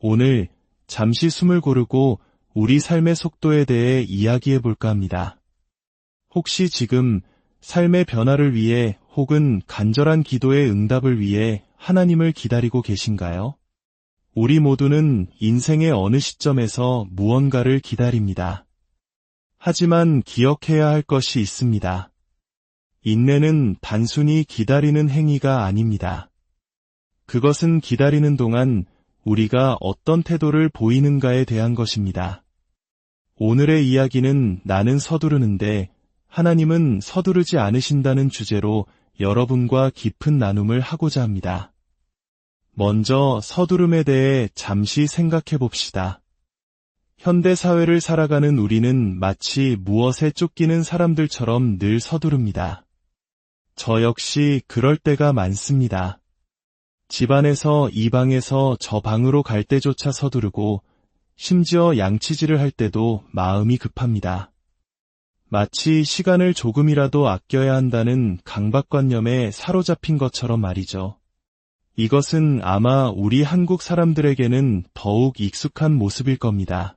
오늘 잠시 숨을 고르고 우리 삶의 속도에 대해 이야기해 볼까 합니다. 혹시 지금 삶의 변화를 위해 혹은 간절한 기도의 응답을 위해 하나님을 기다리고 계신가요? 우리 모두는 인생의 어느 시점에서 무언가를 기다립니다. 하지만 기억해야 할 것이 있습니다. 인내는 단순히 기다리는 행위가 아닙니다. 그것은 기다리는 동안 우리가 어떤 태도를 보이는가에 대한 것입니다. 오늘의 이야기는 나는 서두르는데 하나님은 서두르지 않으신다는 주제로 여러분과 깊은 나눔을 하고자 합니다. 먼저 서두름에 대해 잠시 생각해 봅시다. 현대 사회를 살아가는 우리는 마치 무엇에 쫓기는 사람들처럼 늘 서두릅니다. 저 역시 그럴 때가 많습니다. 집안에서 이 방에서 저 방으로 갈 때조차 서두르고 심지어 양치질을 할 때도 마음이 급합니다. 마치 시간을 조금이라도 아껴야 한다는 강박관념에 사로잡힌 것처럼 말이죠. 이것은 아마 우리 한국 사람들에게는 더욱 익숙한 모습일 겁니다.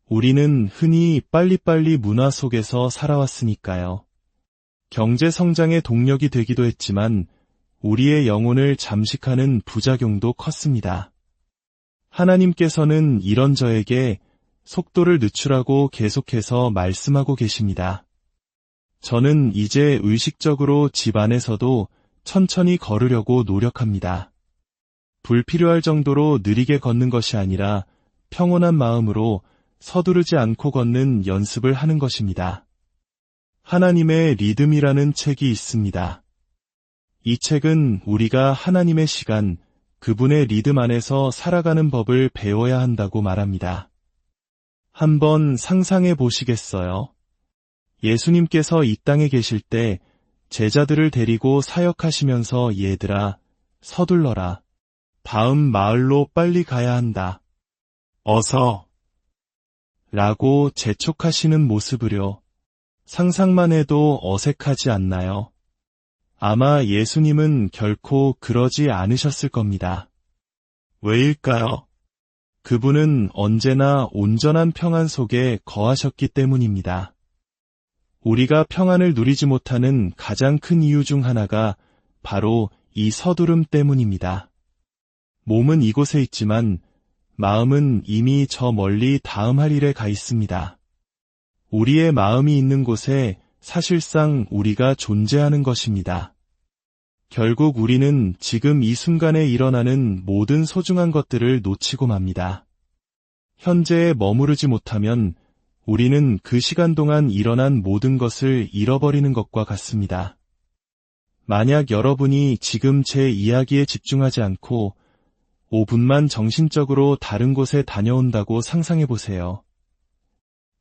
우리는 흔히 빨리빨리 문화 속에서 살아왔으니까요. 경제 성장의 동력이 되기도 했지만 우리의 영혼을 잠식하는 부작용도 컸습니다. 하나님께서는 이런 저에게 속도를 늦추라고 계속해서 말씀하고 계십니다. 저는 이제 의식적으로 집 안에서도 천천히 걸으려고 노력합니다. 불필요할 정도로 느리게 걷는 것이 아니라 평온한 마음으로 서두르지 않고 걷는 연습을 하는 것입니다. 하나님의 리듬이라는 책이 있습니다. 이 책은 우리가 하나님의 시간, 그분의 리듬 안에서 살아가는 법을 배워야 한다고 말합니다. 한번 상상해 보시겠어요? 예수님께서 이 땅에 계실 때 제자들을 데리고 사역하시면서 얘들아, 서둘러라. 다음 마을로 빨리 가야 한다. 어서! 라고 재촉하시는 모습을요. 상상만 해도 어색하지 않나요? 아마 예수님은 결코 그러지 않으셨을 겁니다. 왜일까요? 그분은 언제나 온전한 평안 속에 거하셨기 때문입니다. 우리가 평안을 누리지 못하는 가장 큰 이유 중 하나가 바로 이 서두름 때문입니다. 몸은 이곳에 있지만 마음은 이미 저 멀리 다음 할 일에 가 있습니다. 우리의 마음이 있는 곳에 사실상 우리가 존재하는 것입니다. 결국 우리는 지금 이 순간에 일어나는 모든 소중한 것들을 놓치고 맙니다. 현재에 머무르지 못하면 우리는 그 시간 동안 일어난 모든 것을 잃어버리는 것과 같습니다. 만약 여러분이 지금 제 이야기에 집중하지 않고 5분만 정신적으로 다른 곳에 다녀온다고 상상해 보세요.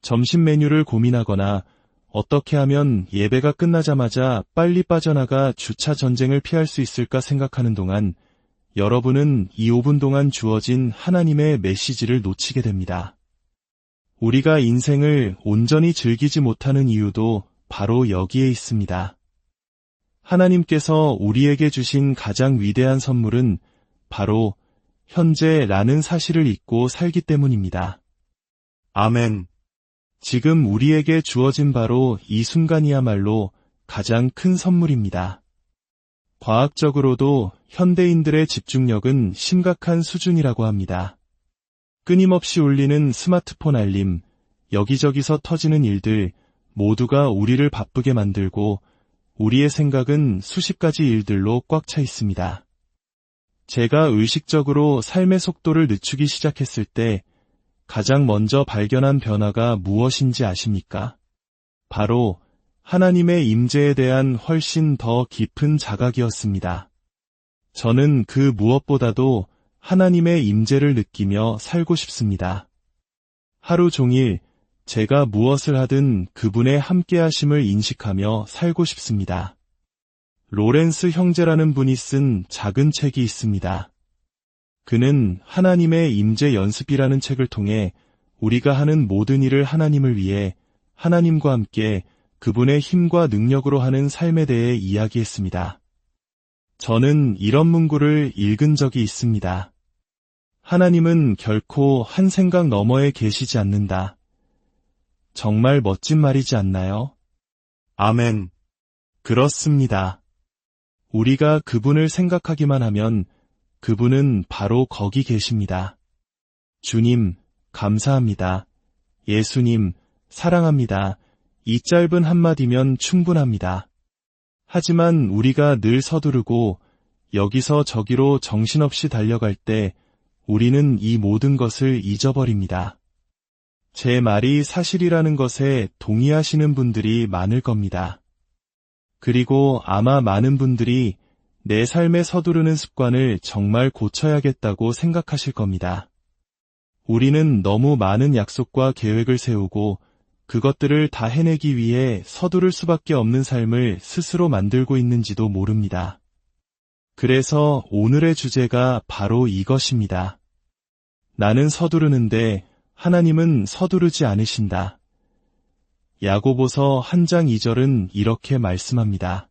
점심 메뉴를 고민하거나 어떻게 하면 예배가 끝나자마자 빨리 빠져나가 주차 전쟁을 피할 수 있을까 생각하는 동안 여러분은 이 5분 동안 주어진 하나님의 메시지를 놓치게 됩니다. 우리가 인생을 온전히 즐기지 못하는 이유도 바로 여기에 있습니다. 하나님께서 우리에게 주신 가장 위대한 선물은 바로 현재라는 사실을 잊고 살기 때문입니다. 아멘. 지금 우리에게 주어진 바로 이 순간이야말로 가장 큰 선물입니다. 과학적으로도 현대인들의 집중력은 심각한 수준이라고 합니다. 끊임없이 울리는 스마트폰 알림, 여기저기서 터지는 일들 모두가 우리를 바쁘게 만들고 우리의 생각은 수십 가지 일들로 꽉 차 있습니다. 제가 의식적으로 삶의 속도를 늦추기 시작했을 때 가장 먼저 발견한 변화가 무엇인지 아십니까? 바로 하나님의 임재에 대한 훨씬 더 깊은 자각이었습니다. 저는 그 무엇보다도 하나님의 임재를 느끼며 살고 싶습니다. 하루 종일 제가 무엇을 하든 그분의 함께하심을 인식하며 살고 싶습니다. 로렌스 형제라는 분이 쓴 작은 책이 있습니다. 그는 하나님의 임재 연습이라는 책을 통해 우리가 하는 모든 일을 하나님을 위해 하나님과 함께 그분의 힘과 능력으로 하는 삶에 대해 이야기했습니다. 저는 이런 문구를 읽은 적이 있습니다. 하나님은 결코 한 생각 너머에 계시지 않는다. 정말 멋진 말이지 않나요? 아멘. 그렇습니다. 우리가 그분을 생각하기만 하면 그분은 바로 거기 계십니다. 주님, 감사합니다. 예수님, 사랑합니다. 이 짧은 한마디면 충분합니다. 하지만 우리가 늘 서두르고 여기서 저기로 정신없이 달려갈 때 우리는 이 모든 것을 잊어버립니다. 제 말이 사실이라는 것에 동의하시는 분들이 많을 겁니다. 그리고 아마 많은 분들이 내 삶에 서두르는 습관을 정말 고쳐야겠다고 생각하실 겁니다. 우리는 너무 많은 약속과 계획을 세우고 그것들을 다 해내기 위해 서두를 수밖에 없는 삶을 스스로 만들고 있는지도 모릅니다. 그래서 오늘의 주제가 바로 이것입니다. 나는 서두르는데 하나님은 서두르지 않으신다. 야고보서 1장 2절은 이렇게 말씀합니다.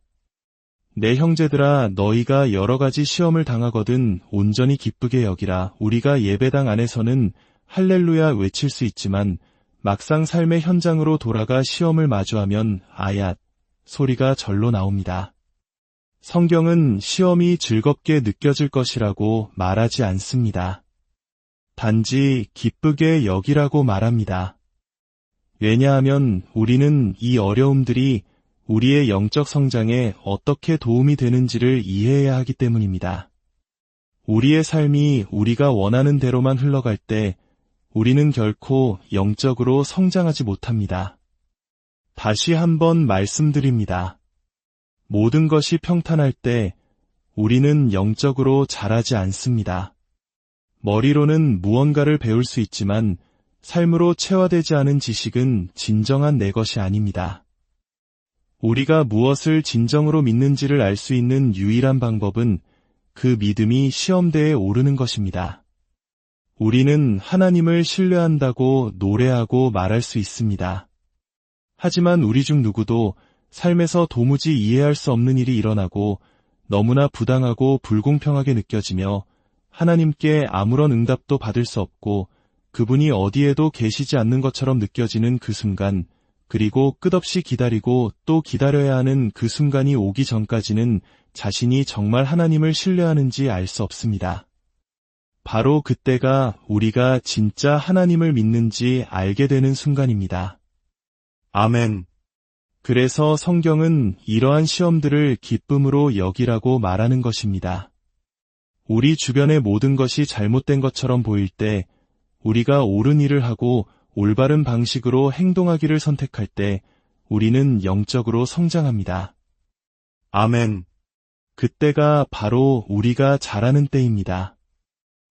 내 형제들아 너희가 여러 가지 시험을 당하거든 온전히 기쁘게 여기라. 우리가 예배당 안에서는 할렐루야 외칠 수 있지만 막상 삶의 현장으로 돌아가 시험을 마주하면 아얏 소리가 절로 나옵니다. 성경은 시험이 즐겁게 느껴질 것이라고 말하지 않습니다. 단지 기쁘게 여기라고 말합니다. 왜냐하면 우리는 이 어려움들이 우리의 영적 성장에 어떻게 도움이 되는지를 이해해야 하기 때문입니다. 우리의 삶이 우리가 원하는 대로만 흘러갈 때 우리는 결코 영적으로 성장하지 못합니다. 다시 한번 말씀드립니다. 모든 것이 평탄할 때 우리는 영적으로 자라지 않습니다. 머리로는 무언가를 배울 수 있지만 삶으로 체화되지 않은 지식은 진정한 내 것이 아닙니다. 우리가 무엇을 진정으로 믿는지를 알 수 있는 유일한 방법은 그 믿음이 시험대에 오르는 것입니다. 우리는 하나님을 신뢰한다고 노래하고 말할 수 있습니다. 하지만 우리 중 누구도 삶에서 도무지 이해할 수 없는 일이 일어나고 너무나 부당하고 불공평하게 느껴지며 하나님께 아무런 응답도 받을 수 없고 그분이 어디에도 계시지 않는 것처럼 느껴지는 그 순간, 그리고 끝없이 기다리고 또 기다려야 하는 그 순간이 오기 전까지는 자신이 정말 하나님을 신뢰하는지 알 수 없습니다. 바로 그때가 우리가 진짜 하나님을 믿는지 알게 되는 순간입니다. 아멘. 그래서 성경은 이러한 시험들을 기쁨으로 여기라고 말하는 것입니다. 우리 주변의 모든 것이 잘못된 것처럼 보일 때 우리가 옳은 일을 하고 올바른 방식으로 행동하기를 선택할 때 우리는 영적으로 성장합니다. 아멘. 그때가 바로 우리가 자라는 때입니다.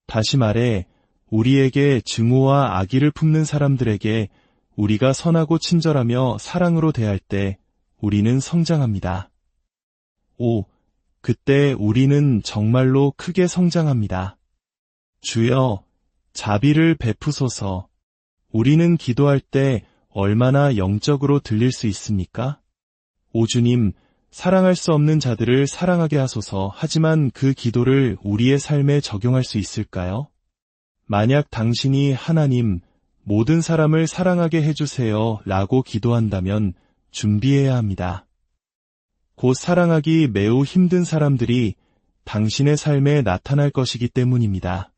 다시 말해 우리에게 증오와 악의를 품는 사람들에게 우리가 선하고 친절하며 사랑으로 대할 때 우리는 성장합니다. 그때 우리는 정말로 크게 성장합니다. 주여, 자비를 베푸소서. 우리는 기도할 때 얼마나 영적으로 들릴 수 있습니까? 오 주님, 사랑할 수 없는 자들을 사랑하게 하소서. 하지만 그 기도를 우리의 삶에 적용할 수 있을까요? 만약 당신이 하나님, 모든 사람을 사랑하게 해주세요 라고 기도한다면 준비해야 합니다. 곧 사랑하기 매우 힘든 사람들이 당신의 삶에 나타날 것이기 때문입니다.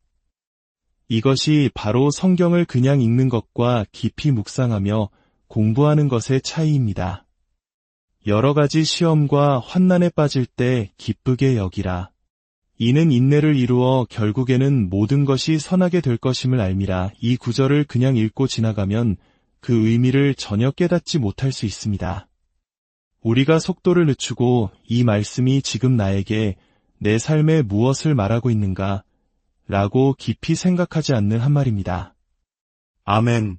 이것이 바로 성경을 그냥 읽는 것과 깊이 묵상하며 공부하는 것의 차이입니다. 여러 가지 시험과 환난에 빠질 때 기쁘게 여기라. 이는 인내를 이루어 결국에는 모든 것이 선하게 될 것임을 알미라. 이 구절을 그냥 읽고 지나가면 그 의미를 전혀 깨닫지 못할 수 있습니다. 우리가 속도를 늦추고 이 말씀이 지금 나에게 내 삶에 무엇을 말하고 있는가 라고 깊이 생각하지 않는 한 말입니다. 아멘.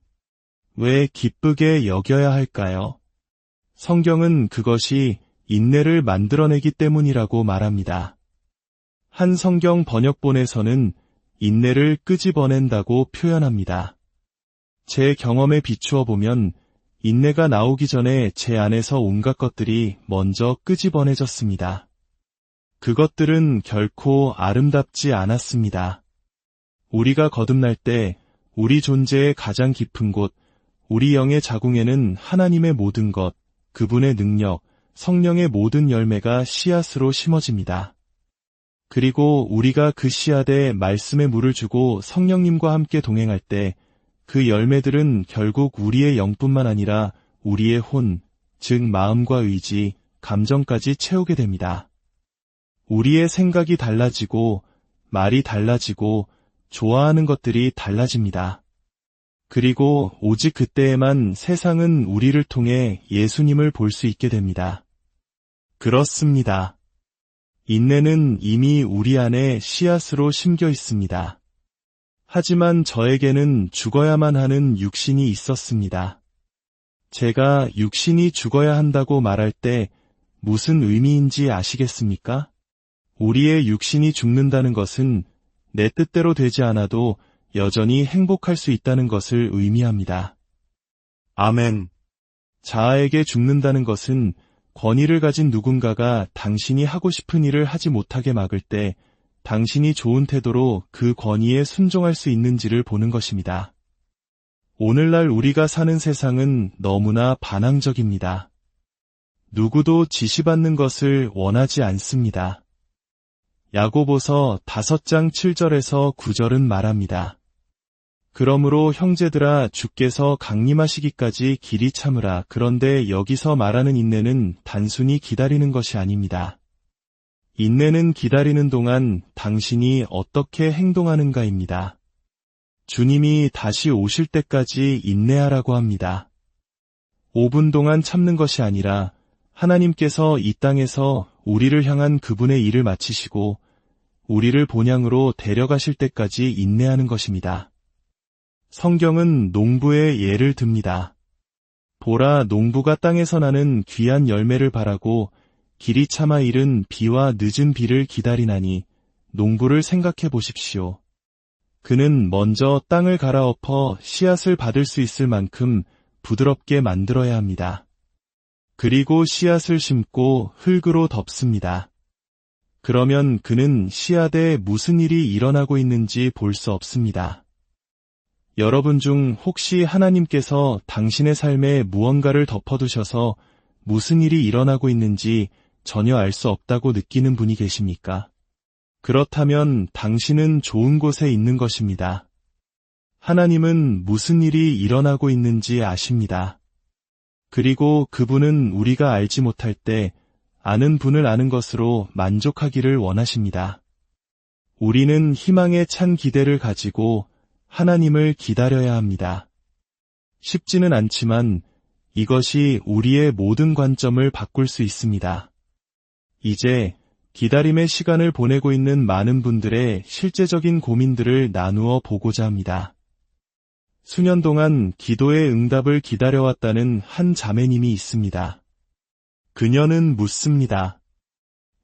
왜 기쁘게 여겨야 할까요? 성경은 그것이 인내를 만들어내기 때문이라고 말합니다. 한 성경 번역본에서는 인내를 끄집어낸다고 표현합니다. 제 경험에 비추어 보면 인내가 나오기 전에 제 안에서 온갖 것들이 먼저 끄집어내졌습니다. 그것들은 결코 아름답지 않았습니다. 우리가 거듭날 때 우리 존재의 가장 깊은 곳, 우리 영의 자궁에는 하나님의 모든 것, 그분의 능력, 성령의 모든 열매가 씨앗으로 심어집니다. 그리고 우리가 그 씨앗에 말씀의 물을 주고 성령님과 함께 동행할 때 그 열매들은 결국 우리의 영뿐만 아니라 우리의 혼, 즉 마음과 의지, 감정까지 채우게 됩니다. 우리의 생각이 달라지고 말이 달라지고 좋아하는 것들이 달라집니다. 그리고 오직 그때에만 세상은 우리를 통해 예수님을 볼 수 있게 됩니다. 그렇습니다. 인내는 이미 우리 안에 씨앗으로 심겨 있습니다. 하지만 저에게는 죽어야만 하는 육신이 있었습니다. 제가 육신이 죽어야 한다고 말할 때 무슨 의미인지 아시겠습니까? 우리의 육신이 죽는다는 것은 내 뜻대로 되지 않아도 여전히 행복할 수 있다는 것을 의미합니다. 아멘. 자아에게 죽는다는 것은 권위를 가진 누군가가 당신이 하고 싶은 일을 하지 못하게 막을 때 당신이 좋은 태도로 그 권위에 순종할 수 있는지를 보는 것입니다. 오늘날 우리가 사는 세상은 너무나 반항적입니다. 누구도 지시받는 것을 원하지 않습니다. 야고보서 5장 7절에서 9절은 말합니다. 그러므로 형제들아 주께서 강림하시기까지 길이 참으라. 그런데 여기서 말하는 인내는 단순히 기다리는 것이 아닙니다. 인내는 기다리는 동안 당신이 어떻게 행동하는가입니다. 주님이 다시 오실 때까지 인내하라고 합니다. 5분 동안 참는 것이 아니라 하나님께서 이 땅에서 우리를 향한 그분의 일을 마치시고 우리를 본향으로 데려가실 때까지 인내하는 것입니다. 성경은 농부의 예를 듭니다. 보라, 농부가 땅에서 나는 귀한 열매를 바라고 길이 참아 이른 비와 늦은 비를 기다리나니 농부를 생각해 보십시오. 그는 먼저 땅을 갈아엎어 씨앗을 받을 수 있을 만큼 부드럽게 만들어야 합니다. 그리고 씨앗을 심고 흙으로 덮습니다. 그러면 그는 씨앗에 무슨 일이 일어나고 있는지 볼 수 없습니다. 여러분 중 혹시 하나님께서 당신의 삶에 무언가를 덮어두셔서 무슨 일이 일어나고 있는지 전혀 알 수 없다고 느끼는 분이 계십니까? 그렇다면 당신은 좋은 곳에 있는 것입니다. 하나님은 무슨 일이 일어나고 있는지 아십니다. 그리고 그분은 우리가 알지 못할 때 아는 분을 아는 것으로 만족하기를 원하십니다. 우리는 희망에 찬 기대를 가지고 하나님을 기다려야 합니다. 쉽지는 않지만 이것이 우리의 모든 관점을 바꿀 수 있습니다. 이제 기다림의 시간을 보내고 있는 많은 분들의 실제적인 고민들을 나누어 보고자 합니다. 수년 동안 기도의 응답을 기다려왔다는 한 자매님이 있습니다. 그녀는 묻습니다.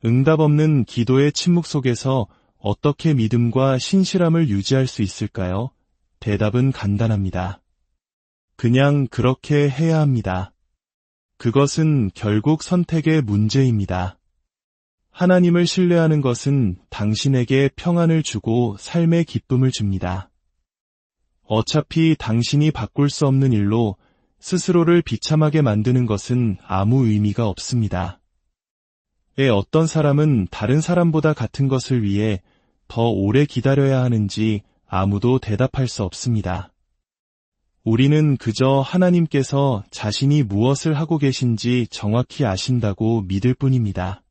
응답 없는 기도의 침묵 속에서 어떻게 믿음과 신실함을 유지할 수 있을까요? 대답은 간단합니다. 그냥 그렇게 해야 합니다. 그것은 결국 선택의 문제입니다. 하나님을 신뢰하는 것은 당신에게 평안을 주고 삶의 기쁨을 줍니다. 어차피 당신이 바꿀 수 없는 일로 스스로를 비참하게 만드는 것은 아무 의미가 없습니다. 어떤 사람은 다른 사람보다 같은 것을 위해 더 오래 기다려야 하는지 아무도 대답할 수 없습니다. 우리는 그저 하나님께서 자신이 무엇을 하고 계신지 정확히 아신다고 믿을 뿐입니다.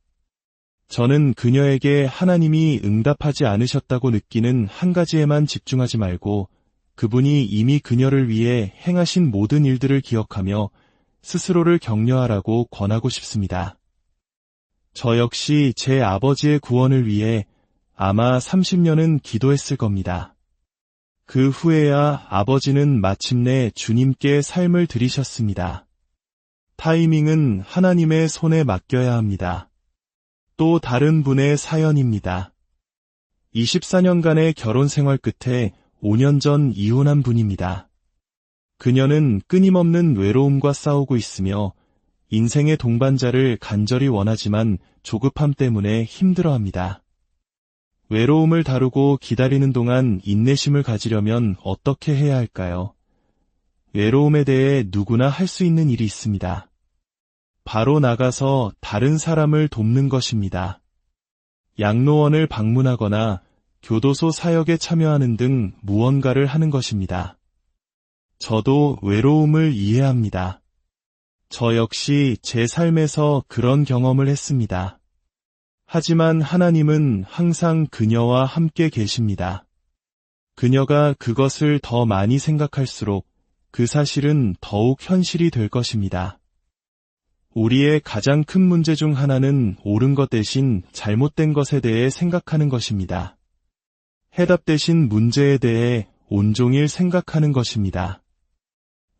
저는 그녀에게 하나님이 응답하지 않으셨다고 느끼는 한 가지에만 집중하지 말고 그분이 이미 그녀를 위해 행하신 모든 일들을 기억하며 스스로를 격려하라고 권하고 싶습니다. 저 역시 제 아버지의 구원을 위해 아마 30년은 기도했을 겁니다. 그 후에야 아버지는 마침내 주님께 삶을 드리셨습니다. 타이밍은 하나님의 손에 맡겨야 합니다. 또 다른 분의 사연입니다. 24년간의 결혼 생활 끝에 5년 전 이혼한 분입니다. 그녀는 끊임없는 외로움과 싸우고 있으며 인생의 동반자를 간절히 원하지만 조급함 때문에 힘들어합니다. 외로움을 다루고 기다리는 동안 인내심을 가지려면 어떻게 해야 할까요? 외로움에 대해 누구나 할 수 있는 일이 있습니다. 바로 나가서 다른 사람을 돕는 것입니다. 양로원을 방문하거나 교도소 사역에 참여하는 등 무언가를 하는 것입니다. 저도 외로움을 이해합니다. 저 역시 제 삶에서 그런 경험을 했습니다. 하지만 하나님은 항상 그녀와 함께 계십니다. 그녀가 그것을 더 많이 생각할수록 그 사실은 더욱 현실이 될 것입니다. 우리의 가장 큰 문제 중 하나는 옳은 것 대신 잘못된 것에 대해 생각하는 것입니다. 해답 대신 문제에 대해 온종일 생각하는 것입니다.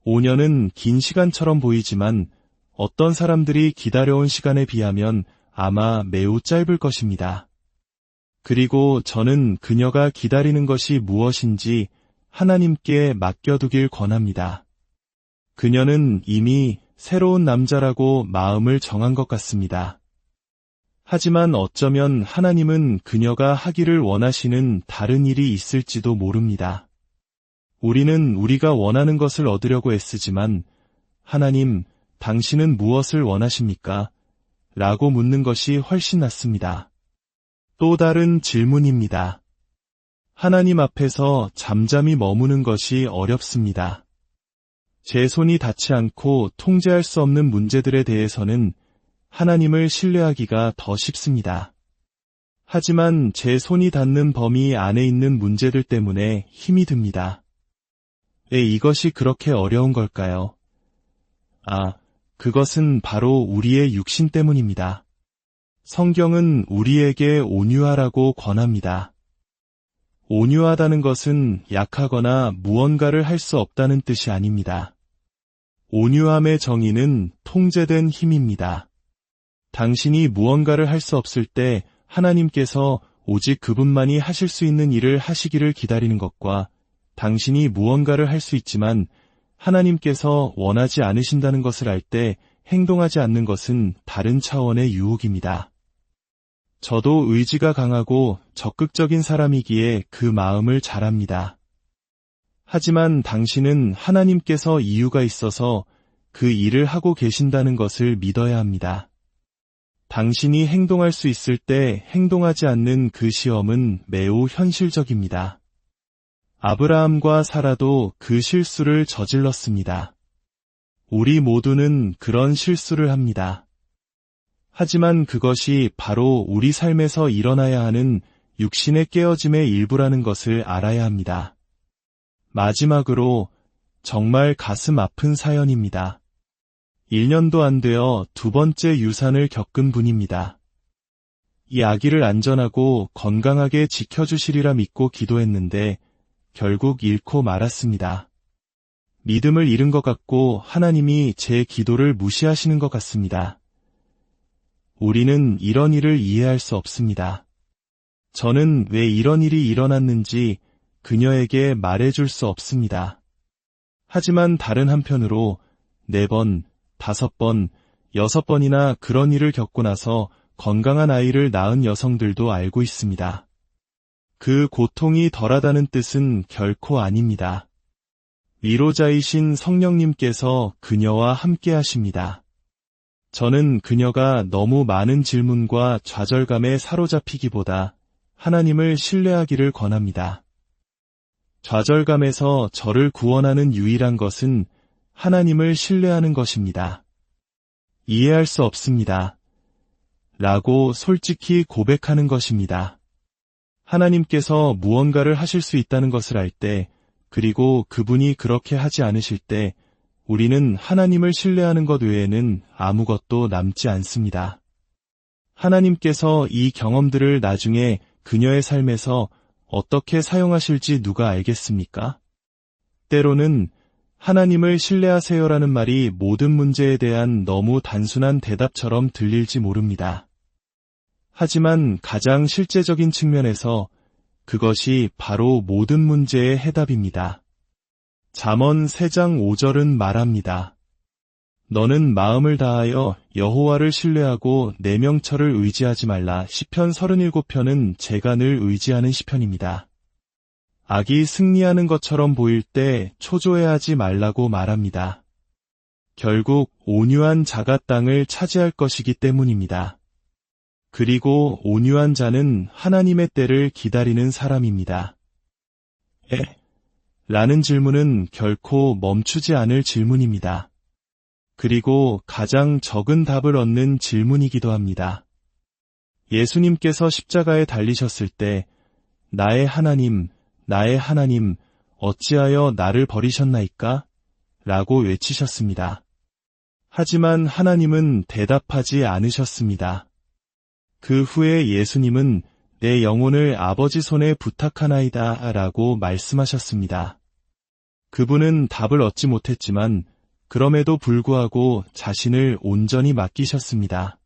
5년은 긴 시간처럼 보이지만 어떤 사람들이 기다려온 시간에 비하면 아마 매우 짧을 것입니다. 그리고 저는 그녀가 기다리는 것이 무엇인지 하나님께 맡겨두길 권합니다. 그녀는 이미 새로운 남자라고 마음을 정한 것 같습니다. 하지만 어쩌면 하나님은 그녀가 하기를 원하시는 다른 일이 있을지도 모릅니다. 우리는 우리가 원하는 것을 얻으려고 애쓰지만 하나님, 당신은 무엇을 원하십니까? 라고 묻는 것이 훨씬 낫습니다. 또 다른 질문입니다. 하나님 앞에서 잠잠히 머무는 것이 어렵습니다. 제 손이 닿지 않고 통제할 수 없는 문제들에 대해서는 하나님을 신뢰하기가 더 쉽습니다. 하지만 제 손이 닿는 범위 안에 있는 문제들 때문에 힘이 듭니다. 왜 이것이 그렇게 어려운 걸까요? 그것은 바로 우리의 육신 때문입니다. 성경은 우리에게 온유하라고 권합니다. 온유하다는 것은 약하거나 무언가를 할 수 없다는 뜻이 아닙니다. 온유함의 정의는 통제된 힘입니다. 당신이 무언가를 할 수 없을 때 하나님께서 오직 그분만이 하실 수 있는 일을 하시기를 기다리는 것과 당신이 무언가를 할 수 있지만 하나님께서 원하지 않으신다는 것을 알 때 행동하지 않는 것은 다른 차원의 유혹입니다. 저도 의지가 강하고 적극적인 사람이기에 그 마음을 잘 압니다. 하지만 당신은 하나님께서 이유가 있어서 그 일을 하고 계신다는 것을 믿어야 합니다. 당신이 행동할 수 있을 때 행동하지 않는 그 시험은 매우 현실적입니다. 아브라함과 사라도 그 실수를 저질렀습니다. 우리 모두는 그런 실수를 합니다. 하지만 그것이 바로 우리 삶에서 일어나야 하는 육신의 깨어짐의 일부라는 것을 알아야 합니다. 마지막으로 정말 가슴 아픈 사연입니다. 1년도 안 되어 두 번째 유산을 겪은 분입니다. 이 아기를 안전하고 건강하게 지켜주시리라 믿고 기도했는데 결국 잃고 말았습니다. 믿음을 잃은 것 같고 하나님이 제 기도를 무시하시는 것 같습니다. 우리는 이런 일을 이해할 수 없습니다. 저는 왜 이런 일이 일어났는지 그녀에게 말해줄 수 없습니다. 하지만 다른 한편으로 4번, 5번, 6번이나 그런 일을 겪고 나서 건강한 아이를 낳은 여성들도 알고 있습니다. 그 고통이 덜하다는 뜻은 결코 아닙니다. 위로자이신 성령님께서 그녀와 함께 하십니다. 저는 그녀가 너무 많은 질문과 좌절감에 사로잡히기보다 하나님을 신뢰하기를 권합니다. 좌절감에서 저를 구원하는 유일한 것은 하나님을 신뢰하는 것입니다. 이해할 수 없습니다. 라고 솔직히 고백하는 것입니다. 하나님께서 무언가를 하실 수 있다는 것을 알 때, 그리고 그분이 그렇게 하지 않으실 때, 우리는 하나님을 신뢰하는 것 외에는 아무것도 남지 않습니다. 하나님께서 이 경험들을 나중에 그녀의 삶에서 어떻게 사용하실지 누가 알겠습니까? 때로는 하나님을 신뢰하세요라는 말이 모든 문제에 대한 너무 단순한 대답처럼 들릴지 모릅니다. 하지만 가장 실제적인 측면에서 그것이 바로 모든 문제의 해답입니다. 잠언 3장 5절은 말합니다. 너는 마음을 다하여 여호와를 신뢰하고 내 명철을 의지하지 말라. 시편 37편은 제가 늘 의지하는 시편입니다. 악이 승리하는 것처럼 보일 때 초조해하지 말라고 말합니다. 결국 온유한 자가 땅을 차지할 것이기 때문입니다. 그리고 온유한 자는 하나님의 때를 기다리는 사람입니다. 라는 질문은 결코 멈추지 않을 질문입니다. 그리고 가장 적은 답을 얻는 질문이기도 합니다. 예수님께서 십자가에 달리셨을 때 나의 하나님, 어찌하여 나를 버리셨나이까? 라고 외치셨습니다. 하지만 하나님은 대답하지 않으셨습니다. 그 후에 예수님은 내 영혼을 아버지 손에 부탁하나이다 라고 말씀하셨습니다. 그분은 답을 얻지 못했지만 그럼에도 불구하고 자신을 온전히 맡기셨습니다.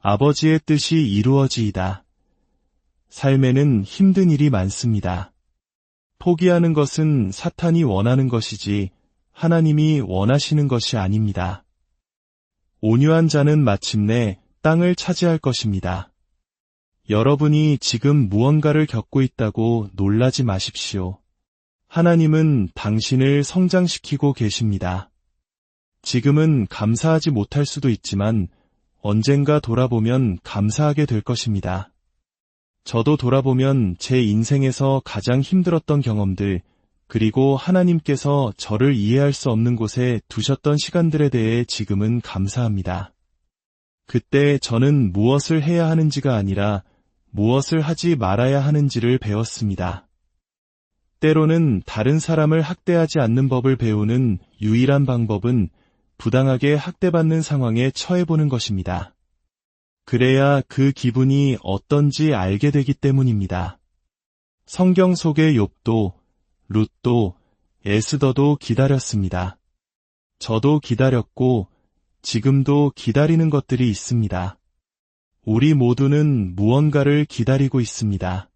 아버지의 뜻이 이루어지이다. 삶에는 힘든 일이 많습니다. 포기하는 것은 사탄이 원하는 것이지 하나님이 원하시는 것이 아닙니다. 온유한 자는 마침내 땅을 차지할 것입니다. 여러분이 지금 무언가를 겪고 있다고 놀라지 마십시오. 하나님은 당신을 성장시키고 계십니다. 지금은 감사하지 못할 수도 있지만 언젠가 돌아보면 감사하게 될 것입니다. 저도 돌아보면 제 인생에서 가장 힘들었던 경험들, 그리고 하나님께서 저를 이해할 수 없는 곳에 두셨던 시간들에 대해 지금은 감사합니다. 그때 저는 무엇을 해야 하는지가 아니라 무엇을 하지 말아야 하는지를 배웠습니다. 때로는 다른 사람을 학대하지 않는 법을 배우는 유일한 방법은 부당하게 학대받는 상황에 처해보는 것입니다. 그래야 그 기분이 어떤지 알게 되기 때문입니다. 성경 속의 욥도, 룻도, 에스더도 기다렸습니다. 저도 기다렸고 지금도 기다리는 것들이 있습니다. 우리 모두는 무언가를 기다리고 있습니다.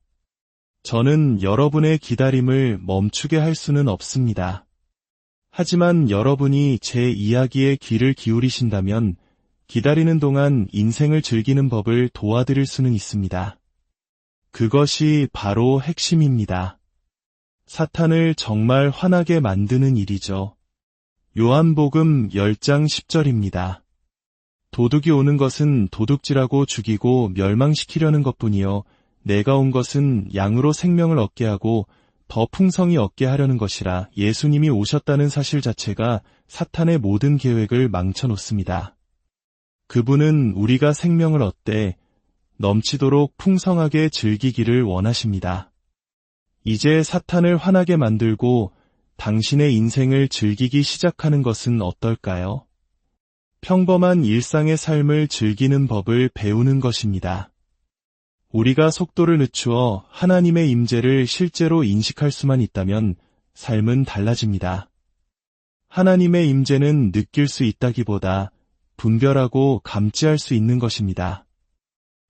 저는 여러분의 기다림을 멈추게 할 수는 없습니다. 하지만 여러분이 제 이야기에 귀를 기울이신다면 기다리는 동안 인생을 즐기는 법을 도와드릴 수는 있습니다. 그것이 바로 핵심입니다. 사탄을 정말 화나게 만드는 일이죠. 요한복음 10장 10절입니다. 도둑이 오는 것은 도둑질하고 죽이고 멸망시키려는 것뿐이요 내가 온 것은 양으로 생명을 얻게 하고 더 풍성히 얻게 하려는 것이라. 예수님이 오셨다는 사실 자체가 사탄의 모든 계획을 망쳐놓습니다. 그분은 우리가 생명을 얻되 넘치도록 풍성하게 즐기기를 원하십니다. 이제 사탄을 화나게 만들고 당신의 인생을 즐기기 시작하는 것은 어떨까요? 평범한 일상의 삶을 즐기는 법을 배우는 것입니다. 우리가 속도를 늦추어 하나님의 임재를 실제로 인식할 수만 있다면 삶은 달라집니다. 하나님의 임재는 느낄 수 있다기보다 분별하고 감지할 수 있는 것입니다.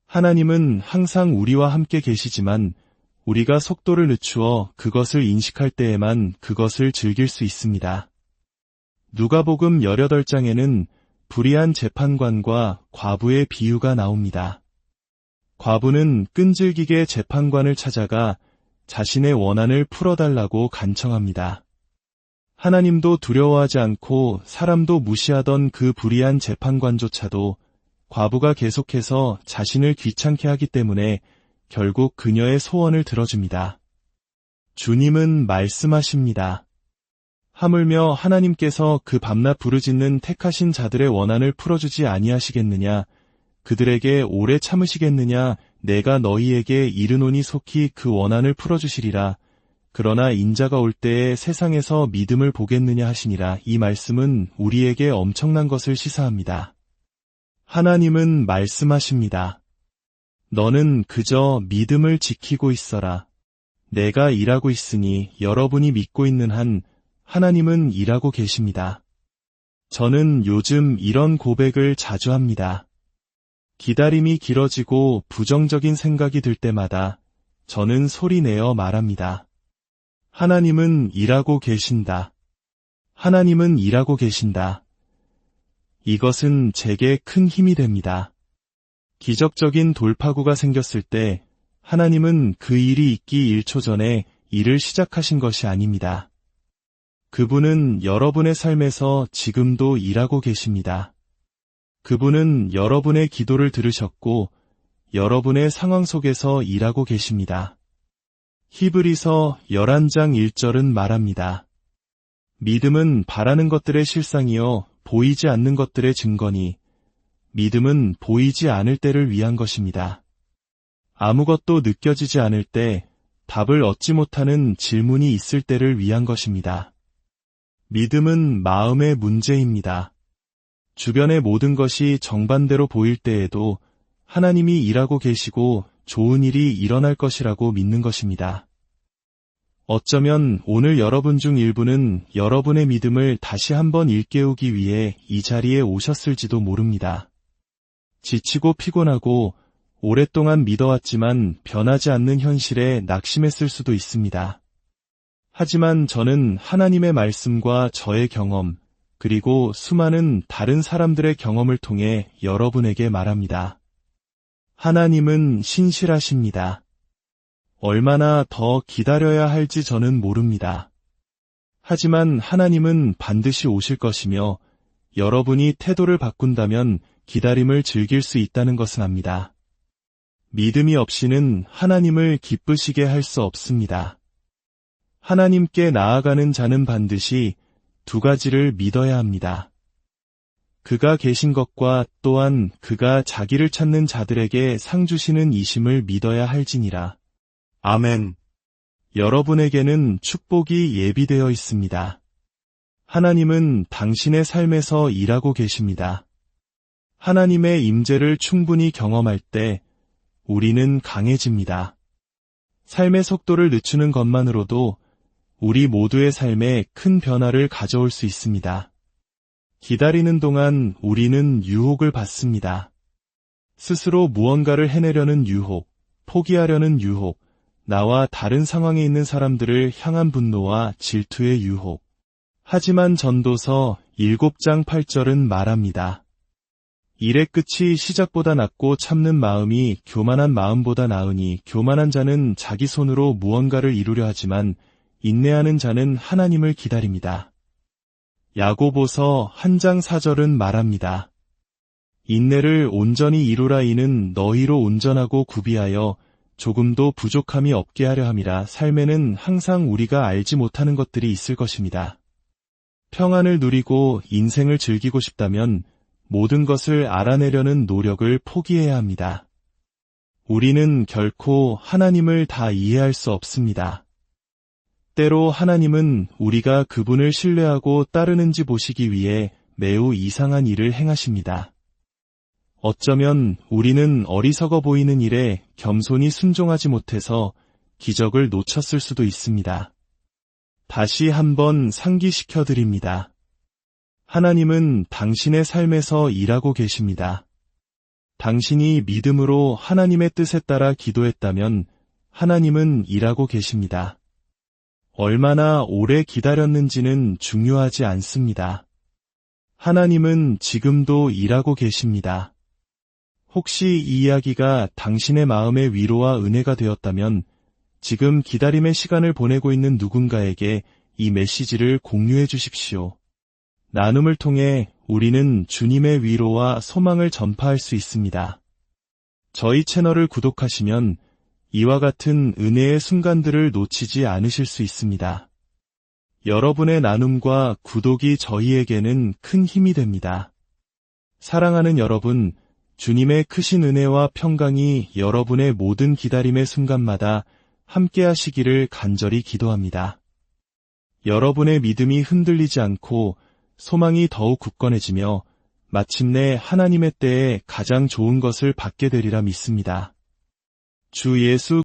하나님은 항상 우리와 함께 계시지만 우리가 속도를 늦추어 그것을 인식할 때에만 그것을 즐길 수 있습니다. 누가복음 18장에는 불의한 재판관과 과부의 비유가 나옵니다. 과부는 끈질기게 재판관을 찾아가 자신의 원한을 풀어달라고 간청합니다. 하나님도 두려워하지 않고 사람도 무시하던 그 불의한 재판관조차도 과부가 계속해서 자신을 귀찮게 하기 때문에 결국 그녀의 소원을 들어줍니다. 주님은 말씀하십니다. 하물며 하나님께서 그 밤낮 부르짖는 택하신 자들의 원한을 풀어주지 아니하시겠느냐? 그들에게 오래 참으시겠느냐? 내가 너희에게 이르노니 속히 그 원한을 풀어주시리라. 그러나 인자가 올 때에 세상에서 믿음을 보겠느냐 하시니라. 이 말씀은 우리에게 엄청난 것을 시사합니다. 하나님은 말씀하십니다. 너는 그저 믿음을 지키고 있어라. 내가 일하고 있으니 여러분이 믿고 있는 한 하나님은 일하고 계십니다. 저는 요즘 이런 고백을 자주 합니다. 기다림이 길어지고 부정적인 생각이 들 때마다 저는 소리내어 말합니다. 하나님은 일하고 계신다. 하나님은 일하고 계신다. 이것은 제게 큰 힘이 됩니다. 기적적인 돌파구가 생겼을 때 하나님은 그 일이 있기 1초 전에 일을 시작하신 것이 아닙니다. 그분은 여러분의 삶에서 지금도 일하고 계십니다. 그분은 여러분의 기도를 들으셨고 여러분의 상황 속에서 일하고 계십니다. 히브리서 11장 1절은 말합니다. 믿음은 바라는 것들의 실상이요 보이지 않는 것들의 증거니 믿음은 보이지 않을 때를 위한 것입니다. 아무것도 느껴지지 않을 때 답을 얻지 못하는 질문이 있을 때를 위한 것입니다. 믿음은 마음의 문제입니다. 주변의 모든 것이 정반대로 보일 때에도 하나님이 일하고 계시고 좋은 일이 일어날 것이라고 믿는 것입니다. 어쩌면 오늘 여러분 중 일부는 여러분의 믿음을 다시 한번 일깨우기 위해 이 자리에 오셨을지도 모릅니다. 지치고 피곤하고 오랫동안 믿어왔지만 변하지 않는 현실에 낙심했을 수도 있습니다. 하지만 저는 하나님의 말씀과 저의 경험, 그리고 수많은 다른 사람들의 경험을 통해 여러분에게 말합니다. 하나님은 신실하십니다. 얼마나 더 기다려야 할지 저는 모릅니다. 하지만 하나님은 반드시 오실 것이며 여러분이 태도를 바꾼다면 기다림을 즐길 수 있다는 것은 압니다. 믿음이 없이는 하나님을 기쁘시게 할 수 없습니다. 하나님께 나아가는 자는 반드시 두 가지를 믿어야 합니다. 그가 계신 것과 또한 그가 자기를 찾는 자들에게 상 주시는 이심을 믿어야 할지니라. 아멘. 여러분에게는 축복이 예비되어 있습니다. 하나님은 당신의 삶에서 일하고 계십니다. 하나님의 임재를 충분히 경험할 때 우리는 강해집니다. 삶의 속도를 늦추는 것만으로도 우리 모두의 삶에 큰 변화를 가져올 수 있습니다. 기다리는 동안 우리는 유혹을 받습니다. 스스로 무언가를 해내려는 유혹, 포기하려는 유혹, 나와 다른 상황에 있는 사람들을 향한 분노와 질투의 유혹. 하지만 전도서 7장 8절은 말합니다. 일의 끝이 시작보다 낮고 참는 마음이 교만한 마음보다 나으니 교만한 자는 자기 손으로 무언가를 이루려 하지만 인내하는 자는 하나님을 기다립니다. 야고보서 1장 4절은 말합니다. 인내를 온전히 이루라 이는 너희로 온전하고 구비하여 조금도 부족함이 없게 하려 함이라. 삶에는 항상 우리가 알지 못하는 것들이 있을 것입니다. 평안을 누리고 인생을 즐기고 싶다면 모든 것을 알아내려는 노력을 포기해야 합니다. 우리는 결코 하나님을 다 이해할 수 없습니다. 때로 하나님은 우리가 그분을 신뢰하고 따르는지 보시기 위해 매우 이상한 일을 행하십니다. 어쩌면 우리는 어리석어 보이는 일에 겸손히 순종하지 못해서 기적을 놓쳤을 수도 있습니다. 다시 한번 상기시켜 드립니다. 하나님은 당신의 삶에서 일하고 계십니다. 당신이 믿음으로 하나님의 뜻에 따라 기도했다면 하나님은 일하고 계십니다. 얼마나 오래 기다렸는지는 중요하지 않습니다. 하나님은 지금도 일하고 계십니다. 혹시 이 이야기가 당신의 마음의 위로와 은혜가 되었다면 지금 기다림의 시간을 보내고 있는 누군가에게 이 메시지를 공유해 주십시오. 나눔을 통해 우리는 주님의 위로와 소망을 전파할 수 있습니다. 저희 채널을 구독하시면 이와 같은 은혜의 순간들을 놓치지 않으실 수 있습니다. 여러분의 나눔과 구독이 저희에게는 큰 힘이 됩니다. 사랑하는 여러분, 주님의 크신 은혜와 평강이 여러분의 모든 기다림의 순간마다 함께 하시기를 간절히 기도합니다. 여러분의 믿음이 흔들리지 않고 소망이 더욱 굳건해지며 마침내 하나님의 때에 가장 좋은 것을 받게 되리라 믿습니다. 주 예수